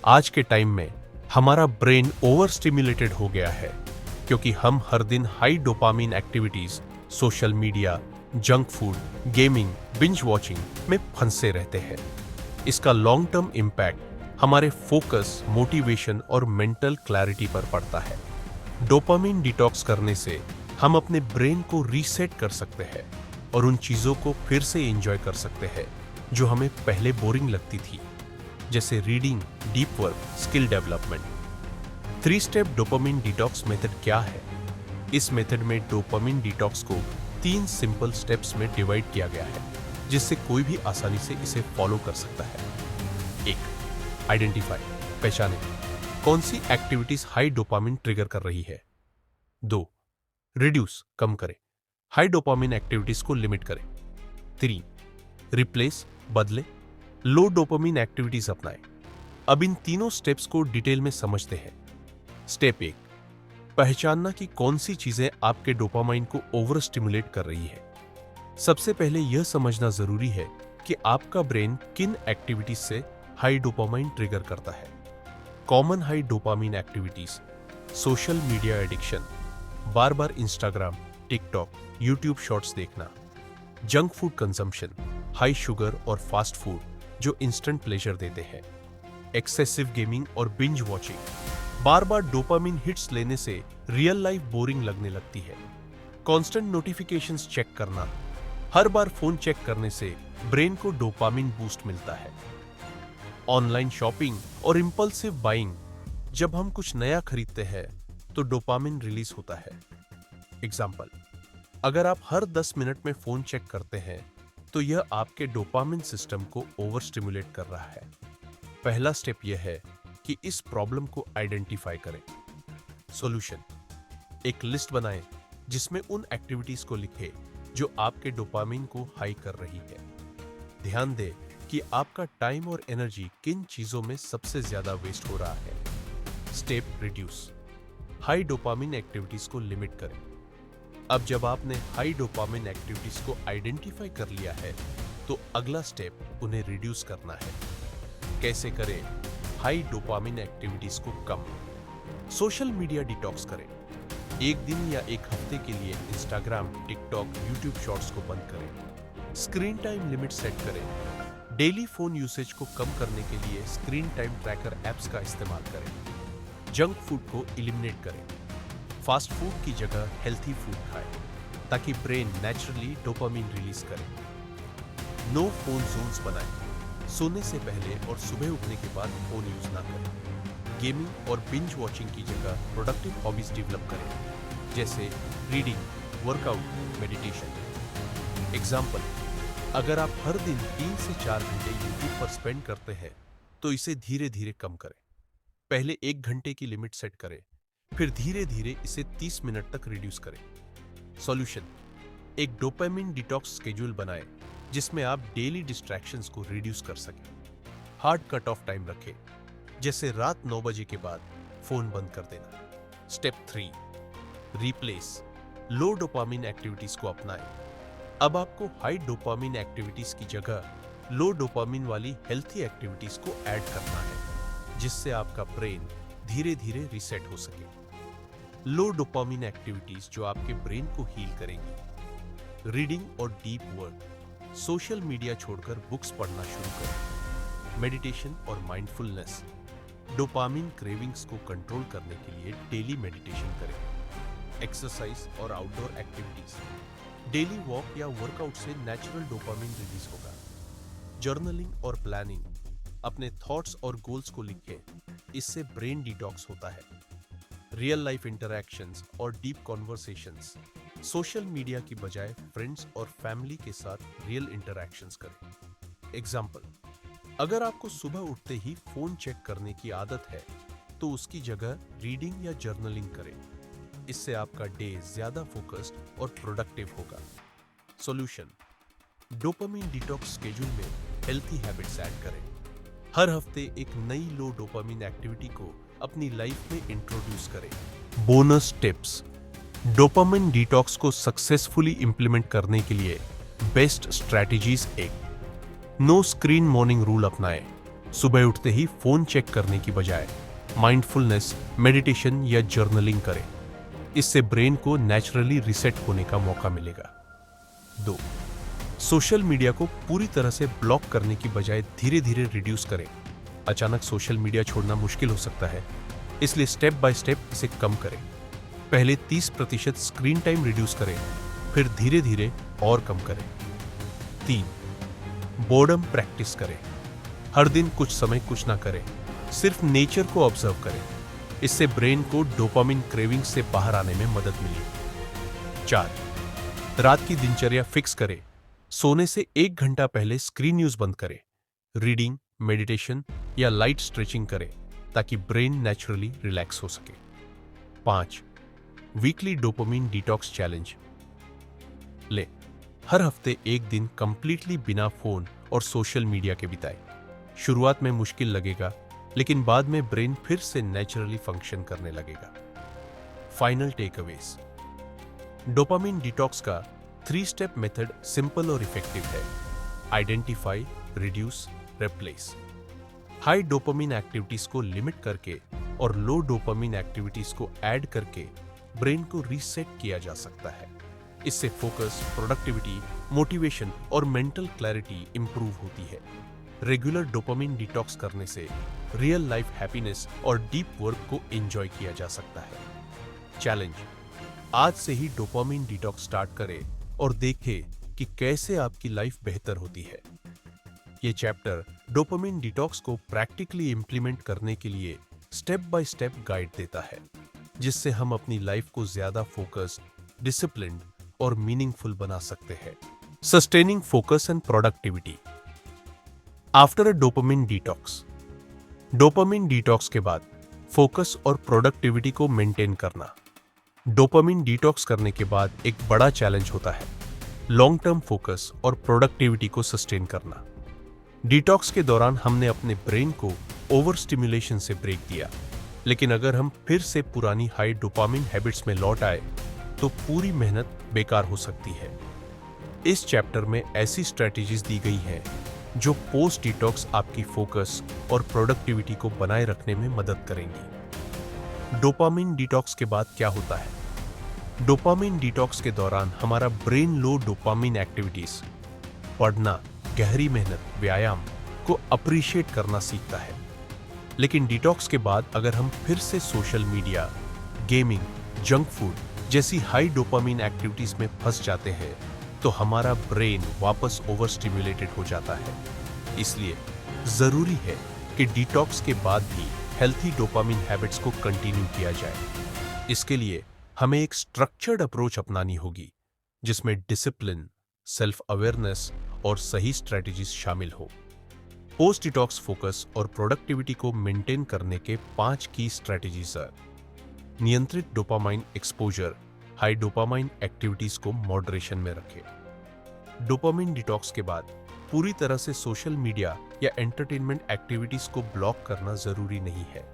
आज के टाइम में हमारा ब्रेन ओवर स्टिमुलेटेड हो गया है क्योंकि हम हर दिन high dopamine activities, social media, junk food, gaming, binge watching में फंसे रहते हैं। इसका लॉन्ग टर्म इम्पैक्ट हमारे फोकस, मोटिवेशन और मेंटल क्लैरिटी पर पड़ता है। डोपामिन डिटॉक्स करने से हम अपने ब्रेन को रीसेट कर सकते हैं और उन चीजों को फिर से एंजॉय कर सकते हैं जो हमें पहले बोरिंग लगती थी, जैसे reading, deep work, skill development. Three step dopamine detox method क्या है? इस मेथड में डोपामिन डिटॉक्स को 3 सिंपल स्टेप्स में डिवाइड किया गया है, जिससे कोई भी आसानी से इसे फॉलो कर सकता है। 1. आइडेंटिफाई, पहचानें कौन सी एक्टिविटीज हाई डोपामिन ट्रिगर कर रही है। 2. रिड्यूस, कम करें, हाई डोपामिन एक्टिविटीज को लिमिट करें। 3. रिप्लेस, बदले, लो डोपामिन एक्टिविटीज अपनाएं। अब इन तीनों स्टेप्स को डिटेल में समझते हैं। स्टेप 1. पहचानना कि कौन सी चीजें आपके डोपामाइन को ओवर स्टिमुलेट कर रही है। सबसे पहले यह समझना जरूरी है कि आपका ब्रेन किन एक्टिविटीज से हाई डोपामाइन ट्रिगर करता है। Common high dopamine activities: social media addiction, बार बार इंस्टाग्राम, टिकटॉक, यूट्यूब शॉर्ट्स देखना। Junk food consumption, high sugar और फास्ट फूड जो इंस्टेंट प्लेजर देते हैं। एक्सेसिव गेमिंग और बिंज वॉचिंग, बार बार डोपामिन हिट्स लेने से रियल लाइफ बोरिंग लगने लगती है। कांस्टेंट नोटिफिकेशंस चेक करना, हर बार फोन चेक करने से ब्रेन को डोपामिन बूस्ट मिलता है। ऑनलाइन शॉपिंग और इंपल्सिव बाइंग, जब हम कुछ नया खरीदते हैं तो डोपामिन रिलीज होता है। एग्जाम्पल, अगर आप हर 10 मिनट में फोन चेक करते हैं तो यह आपके डोपामिन सिस्टम को ओवर स्टिमुलेट कर रहा है। पहला स्टेप यह है कि इस प्रॉब्लम को आइडेंटिफाई करें। सॉल्यूशन, एक लिस्ट बनाएं जिसमें उन एक्टिविटीज को लिखें जो आपके डोपामिन को हाई कर रही है। ध्यान दें कि आपका टाइम और एनर्जी किन चीजों में सबसे ज्यादा वेस्ट हो रहा है। Step reduce, high dopamine activities को लिमिट करें। अब जब आपने हाई डोपामिन एक्टिविटीज को आइडेंटिफाई कर लिया है तो अगला स्टेप उन्हें रिड्यूस करना है। कैसे करें हाई डोपामिन एक्टिविटीज को कम? सोशल मीडिया डिटॉक्स करें। एक दिन या एक हफ्ते के लिए इंस्टाग्राम, टिकटॉक, यूट्यूब शॉर्ट्स को बंद करें। स्क्रीन टाइम लिमिट सेट करें। डेली फोन यूसेज को कम करने के लिए स्क्रीन टाइम ट्रैकर एप्स का इस्तेमाल करें। जंक फूड को एलिमिनेट करें। फास्ट फूड की जगह हेल्थी फूड खाएं ताकि ब्रेन नेचुरली डोपामिन रिलीज करे। नो फोन जोन्स बनाएं। सोने से पहले और सुबह उठने के बाद फोन यूज ना करें। गेमिंग और बिंज वॉचिंग की जगह प्रोडक्टिव हॉबीज डेवलप करें, जैसे रीडिंग, वर्कआउट, मेडिटेशन। एग्जाम्पल, अगर आप हर दिन 3 से 4 घंटे यूट्यूब पर स्पेंड करते हैं तो इसे धीरे धीरे कम करें। पहले 1 घंटे की लिमिट सेट करें, फिर धीरे धीरे इसे 30 मिनट तक रिड्यूस करें। सॉल्यूशन, एक डोपामिन डिटॉक्स स्केड्यूल बनाएं जिसमें आप डेली डिस्ट्रैक्शंस को रिड्यूस कर सकें। हार्ड कट ऑफ टाइम रखें, जैसे रात 9 बजे के बाद फोन बंद कर देना। स्टेप 3, रिप्लेस लो डोपामिन एक्टिविटीज को अपनाएं। अब आपको हाई डोपामिन एक्टिविटीज की जगह लो डोपामिन वाली हेल्थी एक्टिविटीज को ऐड करना है, जिससे आपका ब्रेन धीरे धीरे रीसेट हो सके। लो डोपामिन एक्टिविटीज जो आपके ब्रेन को हील करेंगी। रीडिंग और डीप वर्क, सोशल मीडिया छोड़कर बुक्स पढ़ना शुरू करें। मेडिटेशन और माइंडफुलनेस, डोपामिन क्रेविंग्स को कंट्रोल करने के लिए डेली मेडिटेशन करें। एक्सरसाइज और आउटडोर एक्टिविटीज, डेली वॉक या वर्कआउट से नेचुरल डोपामिन रिलीज होगा। जर्नलिंग और प्लानिंग, अपने थॉट्स और गोल्स को लिखें, इससे ब्रेन डिटॉक्स होता है। रियल लाइफ इंटरैक्शंस और डीप कॉन्वर्सेशंस, सोशल मीडिया की बजाय फ्रेंड्स और फैमिली के साथ रियल इंटरैक्शंस करें। एग्जाम्पल, अगर आपको सुबह उठते ही फोन चेक करने की आदत है तो उसकी जगह रीडिंग या जर्नलिंग करें। इससे आपका डे ज्यादा फोकस्ड और प्रोडक्टिव होगा। सॉल्यूशन, डोपामिन डिटॉक्स स्केड्यूल में हेल्थी हैबिट्स ऐड करें। हर हफ्ते एक नई लो डोपामिन एक्टिविटी को अपनी लाइफ में इंट्रोड्यूस करें। बोनस टिप्स, डोपामिन डिटॉक्स को सक्सेसफुली इंप्लीमेंट करने के लिए बेस्ट स्ट्रैटेजीज। एक, नो स्क्रीन मॉर्निंग रूल अपनाएं। सुबह उठते ही फोन चेक करने की बजाय माइंडफुलनेस, मेडिटेशन या जर्नलिंग करें। इससे ब्रेन को नेचुरली रीसेट होने का मौका मिलेगा। 2, सोशल मीडिया को पूरी तरह से ब्लॉक करने की बजाय धीरे धीरे रिड्यूस करें। अचानक सोशल मीडिया छोड़ना मुश्किल हो सकता है, इसलिए स्टेप बाय स्टेप इसे कम करें। पहले 30% स्क्रीन टाइम रिड्यूस करें, फिर धीरे धीरे और कम करें। 3, बोर्डम प्रैक्टिस करें। हर दिन कुछ समय कुछ ना करें, सिर्फ नेचर को ऑब्जर्व करें। इससे ब्रेन को डोपामिन क्रेविंग से बाहर आने में मदद मिली। 4, रात की दिनचर्या फिक्स करें। सोने से 1 घंटा पहले स्क्रीन यूज बंद करें। रीडिंग, मेडिटेशन या लाइट स्ट्रेचिंग करें ताकि ब्रेन नेचुरली रिलैक्स हो सके। 5, वीकली डोपामिन डिटॉक्स चैलेंज ले। हर हफ्ते एक दिन कंप्लीटली बिना फोन और सोशल मीडिया के बिताएं। शुरुआत में मुश्किल लगेगा, लेकिन बाद में ब्रेन फिर से नेचुरली फंक्शन करने लगेगा। फाइनल टेकअवेज, डोपामिन डिटॉक्स का 3 स्टेप मेथड सिंपल और इफेक्टिव है। Identify, reduce, replace. High dopamine activities को लिमिट करके और लो डोपामिन एक्टिविटीज को ऐड करके ब्रेन को रीसेट किया जा सकता है। इससे फोकस, प्रोडक्टिविटी, मोटिवेशन और मेंटल क्लैरिटी इंप्रूव होती है। रेगुलर डोपामिन डिटॉक्स करने से रियल लाइफ हैप्पीनेस और डीप वर्क को एंजॉय किया जा सकता है। चैलेंज: आज से ही डोपामिन डिटॉक्स स्टार्ट करें और देखें कि कैसे आपकी लाइफ बेहतर होती है। ये चैप्टर डोपामिन डिटॉक्स को प्रैक्टिकली इंप्लीमेंट करने के लिए स्टेप बाय स्टेप गाइड देता है, जिससे हम अपनी लाइफ को ज्यादा फोकस्ड, डिसिप्लिन्ड और मीनिंगफुल बना सकते हैं। Sustaining focus and productivity after a dopamine detox. Dopamine detox के बाद फोकस और प्रोडक्टिविटी को मेंटेन करना। डोपामिन डिटॉक्स करने के बाद एक बड़ा चैलेंज होता है लॉन्ग टर्म फोकस और प्रोडक्टिविटी को सस्टेन करना। डिटॉक्स के दौरान हमने अपने ब्रेन को ओवर स्टिमुलेशन से ब्रेक दिया, लेकिन अगर हम फिर से पुरानी हाई डोपामिन हैबिट्स में लौट आए तो पूरी मेहनत बेकार हो सकती है। इस चैप्टर में ऐसी स्ट्रेटेजीज दी गई हैं जो पोस्ट डिटॉक्स आपकी फोकस और प्रोडक्टिविटी को बनाए रखने में मदद करेंगी। डोपामिन डिटॉक्स के बाद क्या होता है? डोपामिन डिटॉक्स के दौरान हमारा ब्रेन लो डोपामिन एक्टिविटीज, पढ़ना, गहरी मेहनत, व्यायाम को अप्रिशिएट करना सीखता है। लेकिन डिटॉक्स के बाद अगर हम फिर से social media, gaming, junk food जैसी हाई डोपामिन एक्टिविटीज में फंस जाते हैं तो हमारा ब्रेन वापस ओवर स्टिमुलेटेड हो जाता है। इसलिए जरूरी है कि डिटॉक्स के बाद भी हेल्थी डोपामिन हैबिट्स को कंटिन्यू किया जाए। इसके लिए हमें एक स्ट्रक्चर्ड अप्रोच अपनानी होगी, जिसमें डिसिप्लिन, सेल्फ अवेयरनेस और सही स्ट्रेटजीज शामिल हो। पोस्ट डिटॉक्स फोकस और प्रोडक्टिविटी को मेंटेन करने के 5 की स्ट्रेटजीज हैं। नियंत्रित dopamine exposure, high dopamine activities को मॉडरेशन में रखें। डोपामिन डिटॉक्स के बाद पूरी तरह से सोशल मीडिया या एंटरटेनमेंट एक्टिविटीज को ब्लॉक करना जरूरी नहीं है,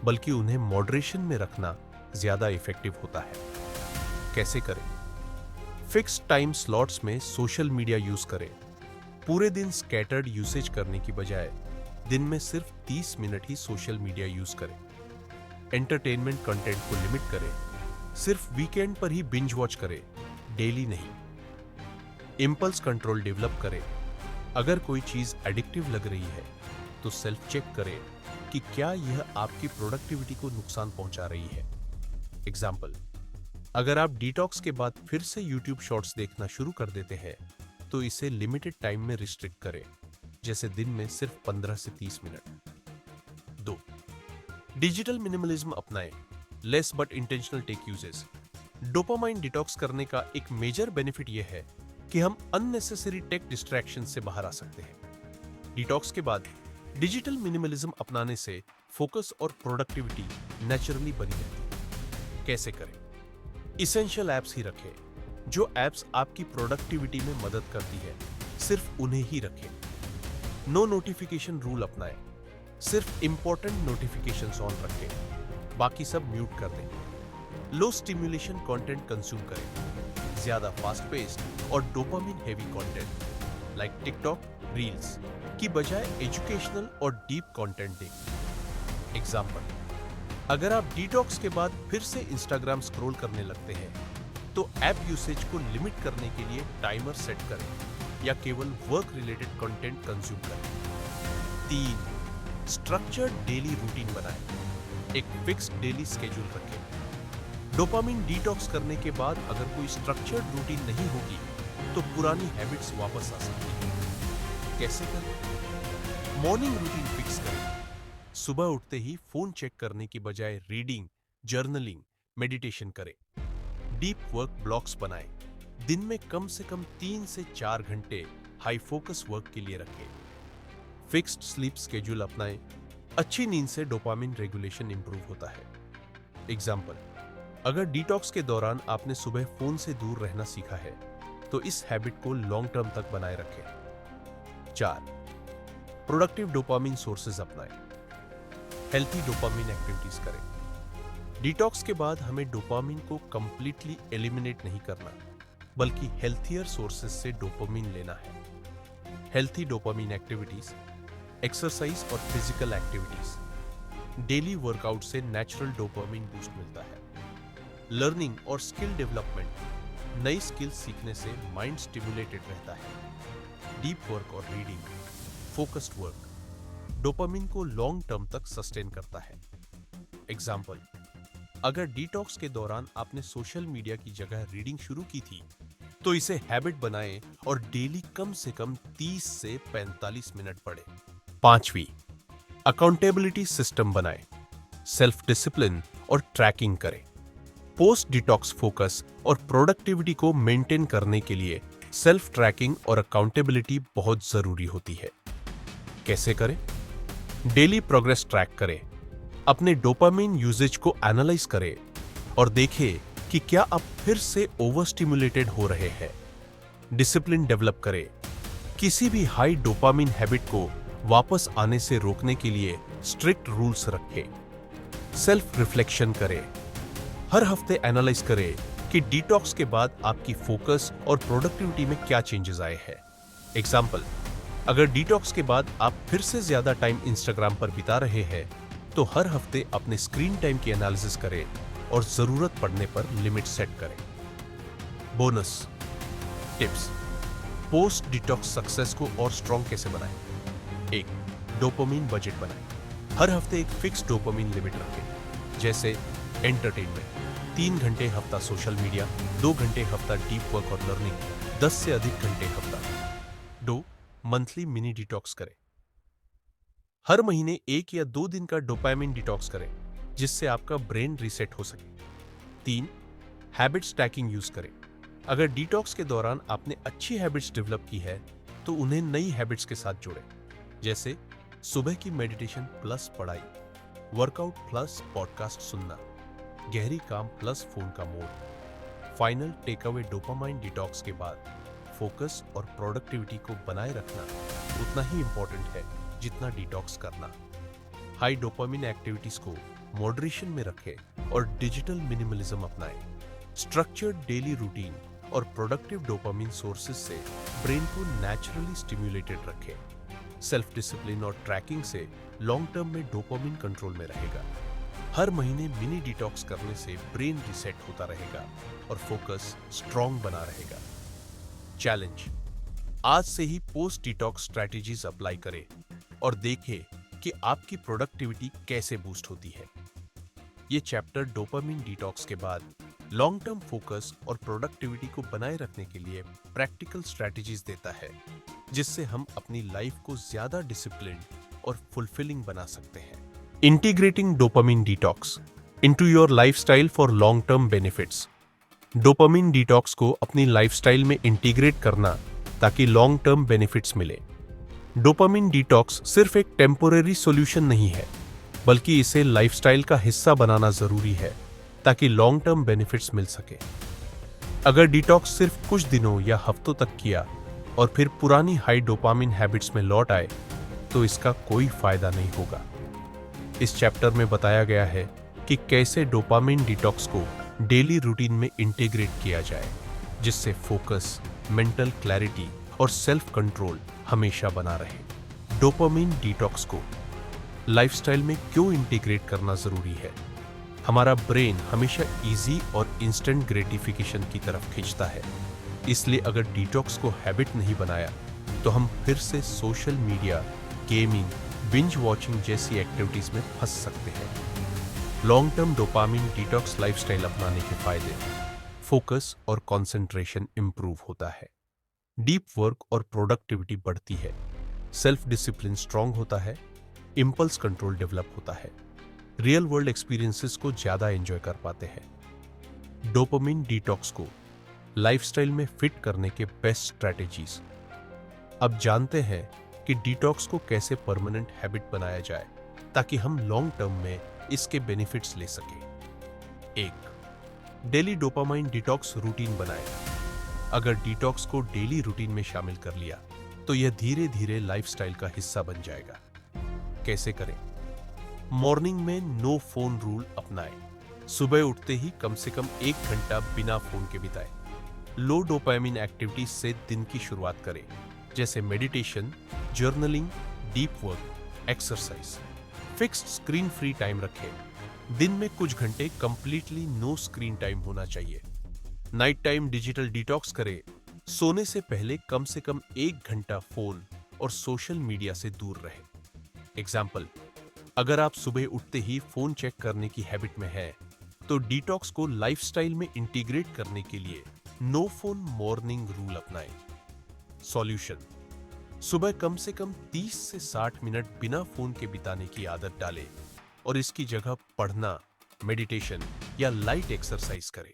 बल्कि उन्हें मॉडरेशन में रखना ज्यादा इफेक्टिव होता है। कैसे करें? फिक्स टाइम स्लॉट्स में सोशल मीडिया यूज करें। पूरे दिन स्कैटर्ड यूसेज करने की बजाय दिन में सिर्फ 30 मिनट ही सोशल मीडिया यूज करें। एंटरटेनमेंट कंटेंट को लिमिट करें। सिर्फ वीकेंड पर ही बिंज वॉच करें, डेली नहीं। इंपल्स कंट्रोल डेवलप करें। अगर कोई चीज एडिक्टिव लग रही है तो सेल्फ चेक करें कि क्या यह आपकी प्रोडक्टिविटी को नुकसान पहुंचा रही है। एग्जाम्पल: अगर आप डिटॉक्स के बाद फिर से यूट्यूब शॉर्ट्स देखना शुरू कर देते हैं तो इसे लिमिटेड टाइम में रिस्ट्रिक्ट करें, जैसे दिन में सिर्फ 15 से 30 मिनट। 2. डिजिटल मिनिमलिज्म अपनाएं। Less but intentional tech uses. Dopamine detox करने का एक मेजर बेनिफिट यह है कि हम अननेसेसरी टेक डिस्ट्रैक्शन से बाहर आ सकते हैं। डिटॉक्स के बाद डिजिटल मिनिमलिज्म अपनाने से फोकस और प्रोडक्टिविटी नेचुरली बनी रहती है। कैसे करें? इसेंशियल एप्स ही रखें। जो एप्स आपकी प्रोडक्टिविटी में मदद करती है सिर्फ उन्हें ही रखें। नो नोटिफिकेशन रूल अपनाएं। सिर्फ इंपॉर्टेंट नोटिफिकेशंस ऑन रखें, बाकी सब म्यूट कर दें। लो स्टिमुलेशन कंटेंट कंज्यूम करें। ज्यादा फास्ट पेस्ड और dopamine heavy content like TikTok, reels की बजाय एजुकेशनल और डीप कंटेंट दें। एग्जाम्पल: अगर आप डिटॉक्स के बाद फिर से इंस्टाग्राम स्क्रॉल करने लगते हैं तो ऐप यूसेज को लिमिट करने के लिए टाइमर सेट करें या केवल वर्क रिलेटेड कंटेंट कंज्यूम करें। 3. स्ट्रक्चर्ड डेली रूटीन बनाएं। एक फिक्स्ड डेली स्केड्यूल रखें। डोपामिन डिटॉक्स करने के बाद अगर कोई स्ट्रक्चर्ड रूटीन नहीं होगी तो पुरानी हैबिट्स वापस आ सकती हैं। कैसे करें? मॉर्निंग रूटीन फिक्स करें। सुबह उठते ही फोन चेक करने की बजाय रीडिंग, जर्नलिंग, मेडिटेशन करें। डीप वर्क ब्लॉक्स बनाएं। दिन में कम से कम 3 से 4 घंटे हाई फोकस वर्क के लिए रखें। फिक्स्ड स्लीप स्केड्यूल अपनाएं। अच्छी नींद से डोपामिन रेगुलेशन इंप्रूव होता है। एग्जाम्पल: अगर डिटॉक्स के दौरान आपने सुबह फोन से दूर रहना सीखा है तो इस हैबिट को लॉन्ग टर्म तक बनाए रखें। 4. प्रोडक्टिव डोपामिन सोर्सेज अपनाएं। हेल्थी डोपामिन एक्टिविटीज करें। डिटॉक्स के बाद हमें डोपामिन को कंप्लीटली एलिमिनेट नहीं करना, बल्कि हेल्थियर सोर्सेज से डोपामिन लेना है। हेल्थी डोपामिन एक्टिविटीज, एक्सरसाइज और फिजिकल एक्टिविटीज। डेली वर्कआउट से नेचुरल डोपामिन बूस्ट मिलता है। लर्निंग और स्किल डेवलपमेंट, नई स्किल सीखने से माइंड स्टिमुलेटेड रहता है। डीप वर्क और रीडिंग, फोकस्ड वर्क। डोपामिन को लॉन्ग टर्म तक सस्टेन करता है। एग्जाम्पल, अगर डिटॉक्स के दौरान आपने सोशल मीडिया की जगह रीडिंग शुरू की थी, तो इसे हैबिट बनाएं और डेली कम से कम 30 से 45 मिनट पढ़ें। 5वीं, अकाउंटेबिलिटी सिस्टम बनाएं। सेल्फ डिसिप्लिन और ट्रैकिंग करें। पोस्ट डिटॉक्स फोकस और प्रोडक्टिविटी को मेंटेन करने के लिए सेल्फ ट्रैकिंग और अकाउंटेबिलिटी बहुत जरूरी होती है। कैसे करें? डेली प्रोग्रेस ट्रैक करें, अपने डोपामिन यूजेज को एनालाइज करें और देखें कि क्या आप फिर से ओवर स्टिमुलेटेड हो रहे हैं। डिसिप्लिन डेवलप करें, किसी भी हाई डोपामिन हैबिट को वापस आने से रोकने के लिए स्ट्रिक्ट रूल्स रखें। सेल्फ रिफ्लेक्शन करें, हर हफ्ते एनालाइज करें कि डिटॉक्स के बाद आपकी फोकस और प्रोडक्टिविटी में क्या चेंजेस आए हैं। एग्जाम्पल, अगर डिटॉक्स के बाद आप फिर से ज्यादा टाइम इंस्टाग्राम पर बिता रहे हैं, तो हर हफ्ते अपने स्क्रीन टाइम की एनालिसिस करें और जरूरत पड़ने पर लिमिट सेट करें। Bonus tips, post detox success को और स्ट्रॉन्ग कैसे बनाएं। 1. डोपामिन बजट बनाएं। हर हफ्ते एक फिक्स डोपामिन लिमिट रखें, जैसे एंटरटेनमेंट 3 घंटे हफ्ता, सोशल मीडिया 2 घंटे हफ्ता, डीप वर्क और लर्निंग 10 से अधिक घंटे हफ्ता। 2. मंथली मिनी डिटॉक्स करें। हर महीने 1 या 2 दिन का डोपामिन डिटॉक्स करें, जिससे आपका ब्रेन रीसेट हो सके। 3. हैबिट स्टैकिंग यूज करें। अगर डिटॉक्स के दौरान आपने अच्छी हैबिट्स डेवलप की है, तो उन्हें नई हैबिट्स के साथ जोड़ें, जैसे सुबह की मेडिटेशन प्लस पढ़ाई, वर्कआउट प्लस पॉडकास्ट सुनना, गहरी काम प्लस फोन का mode. Final takeaway, dopamine detox के बाद फोकस और प्रोडक्टिविटी को बनाए रखना उतना ही इंपॉर्टेंट है जितना डिटॉक्स करना। हाई डोपामिन एक्टिविटीज को मॉडरेशन में रखें और डिजिटल मिनिमलिज्म अपनाएं। स्ट्रक्चर्ड डेली रूटीन और प्रोडक्टिव डोपामिन सोर्सेज से ब्रेन को नेचुरली स्टिम्युलेटेड रखें। सेल्फ डिसिप्लिन और ट्रैकिंग से लॉन्ग टर्म में डोपामिन कंट्रोल में रहेगा। हर महीने मिनी डिटॉक्स करने से ब्रेन रिसेट होता रहेगा और फोकस स्ट्रॉन्ग बना रहेगा। चैलेंज, आज से ही पोस्ट डिटॉक्स स्ट्रैटेजीज अप्लाई करें और देखें कि आपकी प्रोडक्टिविटी कैसे बूस्ट होती है। ये चैप्टर डोपामिन डिटॉक्स के बाद लॉन्ग टर्म फोकस और प्रोडक्टिविटी को बनाए रखने के लिए प्रैक्टिकल स्ट्रैटेजीज देता है, जिससे हम अपनी लाइफ को ज्यादा डिसिप्लिन्ड और फुलफिलिंग बना सकते हैं। Integrating dopamine detox into your lifestyle for long term benefits. Dopamine detox को अपनी लाइफस्टाइल में इंटीग्रेट करना ताकि लॉन्ग टर्म बेनिफिट्स मिले। डोपामिन डिटॉक्स सिर्फ एक टेम्पोरेरी सॉल्यूशन नहीं है, बल्कि इसे लाइफस्टाइल का हिस्सा बनाना जरूरी है ताकि लॉन्ग टर्म बेनिफिट्स मिल सके। अगर डिटॉक्स सिर्फ कुछ दिनों या हफ्तों तक किया और फिर पुरानी हाई डोपामिन हैबिट्स में लौट आए, तो इसका कोई फायदा नहीं होगा। इस चैप्टर में बताया गया है कि कैसे डोपामिन डिटॉक्स को डेली रूटीन में इंटीग्रेट किया जाए, जिससे फोकस, मेंटल क्लैरिटी और सेल्फ कंट्रोल हमेशा बना रहे। डोपामिन डिटॉक्स को लाइफस्टाइल में क्यों इंटीग्रेट करना जरूरी है? हमारा ब्रेन हमेशा इजी और इंस्टेंट ग्रेटिफिकेशन की तरफ खींचता है, इसलिए अगर डिटॉक्स को हैबिट नहीं बनाया, तो हम फिर से social media, gaming, binge watching जैसी एक्टिविटीज में फंस सकते हैं। Long term dopamine detox lifestyle अपनाने के फायदे: फोकस और कंसंट्रेशन इंप्रूव होता है, डीप वर्क और प्रोडक्टिविटी बढ़ती है, सेल्फ डिसिप्लिन स्ट्रांग होता है, इंपल्स कंट्रोल डेवलप होता है, रियल वर्ल्ड एक्सपीरियंसेस को ज्यादा एंजॉय कर पाते हैं। डोपामिन डिटॉक्स को लाइफस्टाइल में फिट करने के बेस्ट स्ट्रैटेजीज। अब जानते हैं कि डिटॉक्स को कैसे परमानेंट हैबिट बनाया जाए ताकि हम लॉन्ग टर्म में इसके बेनिफिट्स ले सकें। 1. डेली डोपामाइन डिटॉक्स रूटीन बनाएं। अगर डिटॉक्स को डेली रूटीन में शामिल कर लिया, तो यह धीरे धीरे लाइफस्टाइल का हिस्सा बन जाएगा। कैसे करें? मॉर्निंग में नो फोन रूल अपनाएं। सुबह उठते ही कम से कम 1 घंटा बिना फोन के बिताएं। लो डोपामिन एक्टिविटीज से दिन की शुरुआत करें, जैसे meditation, journaling, deep work, exercise. Fixed screen free time रखें। दिन में कुछ घंटे कंप्लीटली नो स्क्रीन टाइम होना चाहिए। नाइट टाइम डिजिटल डिटॉक्स करें। सोने से पहले कम 1 घंटा फोन और सोशल मीडिया से दूर रहें। एग्जाम्पल, अगर आप सुबह उठते ही फोन चेक करने की हैबिट में हैं, तो डिटॉक्स को लाइफस्टाइल में इंटीग्रेट करने के लिए नो फोन मॉर्निंग रूल अपनाएं। सॉल्यूशन, सुबह कम से कम 30 से 60 मिनट बिना फोन के बिताने की आदत डालें और इसकी जगह पढ़ना, मेडिटेशन या लाइट एक्सरसाइज करें।